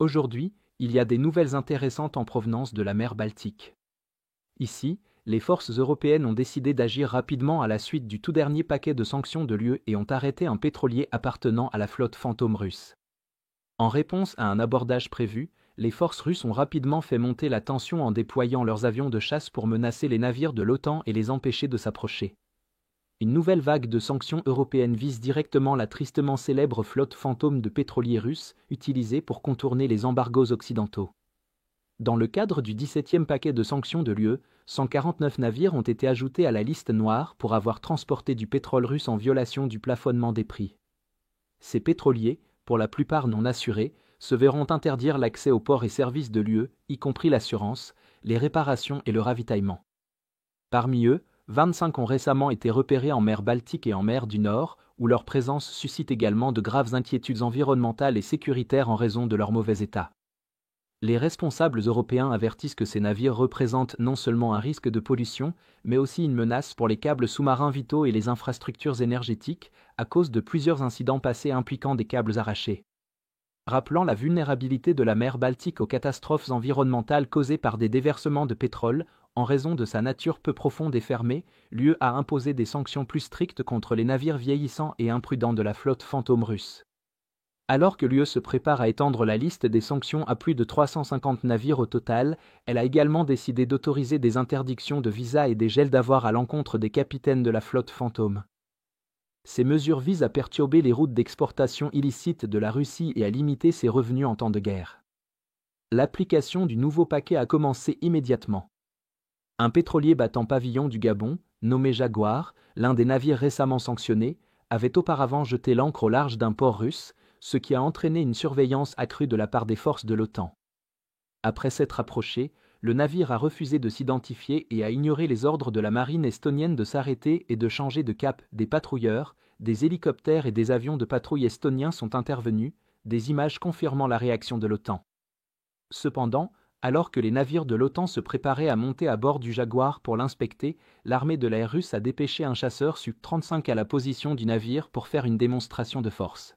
Aujourd'hui, il y a des nouvelles intéressantes en provenance de la mer Baltique. Ici, les forces européennes ont décidé d'agir rapidement à la suite du tout dernier paquet de sanctions de l'UE et ont arrêté un pétrolier appartenant à la flotte fantôme russe. En réponse à un abordage prévu, les forces russes ont rapidement fait monter la tension en déployant leurs avions de chasse pour menacer les navires de l'OTAN et les empêcher de s'approcher. Une nouvelle vague de sanctions européennes vise directement la tristement célèbre flotte fantôme de pétroliers russes, utilisée pour contourner les embargos occidentaux. Dans le cadre du 17e paquet de sanctions de l'UE, 149 navires ont été ajoutés à la liste noire pour avoir transporté du pétrole russe en violation du plafonnement des prix. Ces pétroliers, pour la plupart non assurés, se verront interdire l'accès aux ports et services de l'UE, y compris l'assurance, les réparations et le ravitaillement. Parmi eux, 25 ont récemment été repérés en mer Baltique et en mer du Nord, où leur présence suscite également de graves inquiétudes environnementales et sécuritaires en raison de leur mauvais état. Les responsables européens avertissent que ces navires représentent non seulement un risque de pollution, mais aussi une menace pour les câbles sous-marins vitaux et les infrastructures énergétiques, à cause de plusieurs incidents passés impliquant des câbles arrachés. Rappelant la vulnérabilité de la mer Baltique aux catastrophes environnementales causées par des déversements de pétrole, en raison de sa nature peu profonde et fermée, l'UE a imposé des sanctions plus strictes contre les navires vieillissants et imprudents de la flotte fantôme russe. Alors que l'UE se prépare à étendre la liste des sanctions à plus de 350 navires au total, elle a également décidé d'autoriser des interdictions de visa et des gels d'avoirs à l'encontre des capitaines de la flotte fantôme. Ces mesures visent à perturber les routes d'exportation illicites de la Russie et à limiter ses revenus en temps de guerre. L'application du nouveau paquet a commencé immédiatement. Un pétrolier battant pavillon du Gabon, nommé Jaguar, l'un des navires récemment sanctionnés, avait auparavant jeté l'ancre au large d'un port russe, ce qui a entraîné une surveillance accrue de la part des forces de l'OTAN. Après s'être approché, le navire a refusé de s'identifier et a ignoré les ordres de la marine estonienne de s'arrêter et de changer de cap. Des patrouilleurs, des hélicoptères et des avions de patrouille estoniens sont intervenus, des images confirmant la réaction de l'OTAN. Cependant, alors que les navires de l'OTAN se préparaient à monter à bord du Jaguar pour l'inspecter, l'armée de l'air russe a dépêché un chasseur Su-35 à la position du navire pour faire une démonstration de force.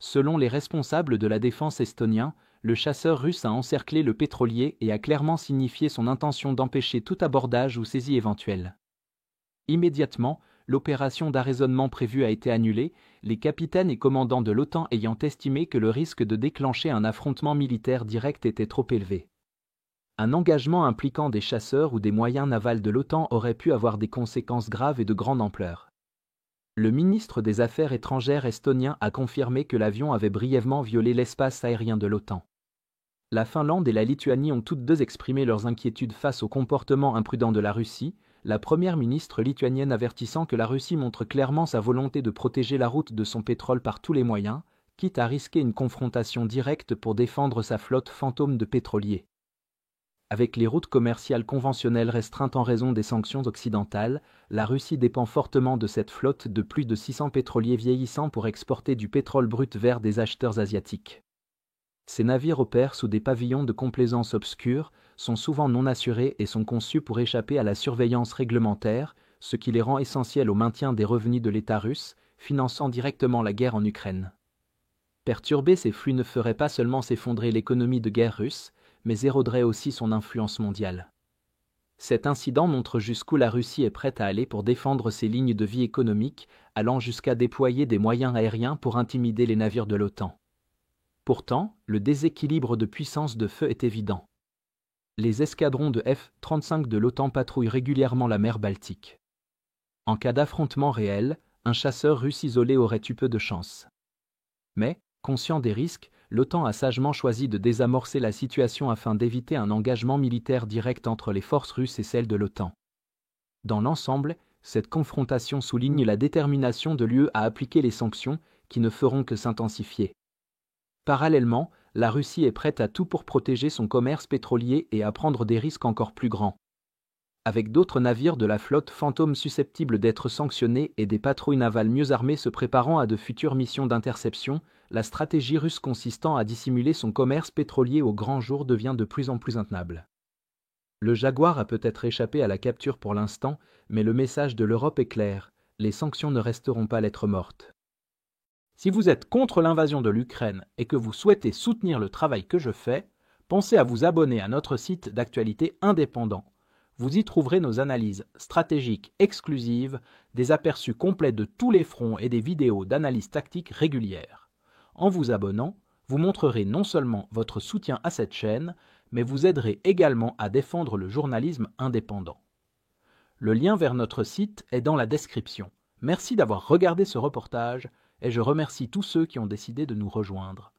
Selon les responsables de la défense estonien, le chasseur russe a encerclé le pétrolier et a clairement signifié son intention d'empêcher tout abordage ou saisie éventuelle. Immédiatement, l'opération d'arraisonnement prévue a été annulée, les capitaines et commandants de l'OTAN ayant estimé que le risque de déclencher un affrontement militaire direct était trop élevé. Un engagement impliquant des chasseurs ou des moyens navals de l'OTAN aurait pu avoir des conséquences graves et de grande ampleur. Le ministre des Affaires étrangères estonien a confirmé que l'avion avait brièvement violé l'espace aérien de l'OTAN. La Finlande et la Lituanie ont toutes deux exprimé leurs inquiétudes face au comportement imprudent de la Russie, la première ministre lituanienne avertissant que la Russie montre clairement sa volonté de protéger la route de son pétrole par tous les moyens, quitte à risquer une confrontation directe pour défendre sa flotte fantôme de pétroliers. Avec les routes commerciales conventionnelles restreintes en raison des sanctions occidentales, la Russie dépend fortement de cette flotte de plus de 600 pétroliers vieillissants pour exporter du pétrole brut vers des acheteurs asiatiques. Ces navires opèrent sous des pavillons de complaisance obscurs, sont souvent non assurés et sont conçus pour échapper à la surveillance réglementaire, ce qui les rend essentiels au maintien des revenus de l'État russe, finançant directement la guerre en Ukraine. Perturber ces flux ne ferait pas seulement s'effondrer l'économie de guerre russe, mais éroderait aussi son influence mondiale. Cet incident montre jusqu'où la Russie est prête à aller pour défendre ses lignes de vie économiques, allant jusqu'à déployer des moyens aériens pour intimider les navires de l'OTAN. Pourtant, le déséquilibre de puissance de feu est évident. Les escadrons de F-35 de l'OTAN patrouillent régulièrement la mer Baltique. En cas d'affrontement réel, un chasseur russe isolé aurait eu peu de chance. Mais, conscient des risques, l'OTAN a sagement choisi de désamorcer la situation afin d'éviter un engagement militaire direct entre les forces russes et celles de l'OTAN. Dans l'ensemble, cette confrontation souligne la détermination de l'UE à appliquer les sanctions, qui ne feront que s'intensifier. Parallèlement, la Russie est prête à tout pour protéger son commerce pétrolier et à prendre des risques encore plus grands. Avec d'autres navires de la flotte fantôme susceptibles d'être sanctionnés et des patrouilles navales mieux armées se préparant à de futures missions d'interception, la stratégie russe consistant à dissimuler son commerce pétrolier au grand jour devient de plus en plus intenable. Le Jaguar a peut-être échappé à la capture pour l'instant, mais le message de l'Europe est clair, les sanctions ne resteront pas lettre morte. Si vous êtes contre l'invasion de l'Ukraine et que vous souhaitez soutenir le travail que je fais, pensez à vous abonner à notre site d'actualité indépendant. Vous y trouverez nos analyses stratégiques exclusives, des aperçus complets de tous les fronts et des vidéos d'analyse tactique régulières. En vous abonnant, vous montrerez non seulement votre soutien à cette chaîne, mais vous aiderez également à défendre le journalisme indépendant. Le lien vers notre site est dans la description. Merci d'avoir regardé ce reportage et je remercie tous ceux qui ont décidé de nous rejoindre.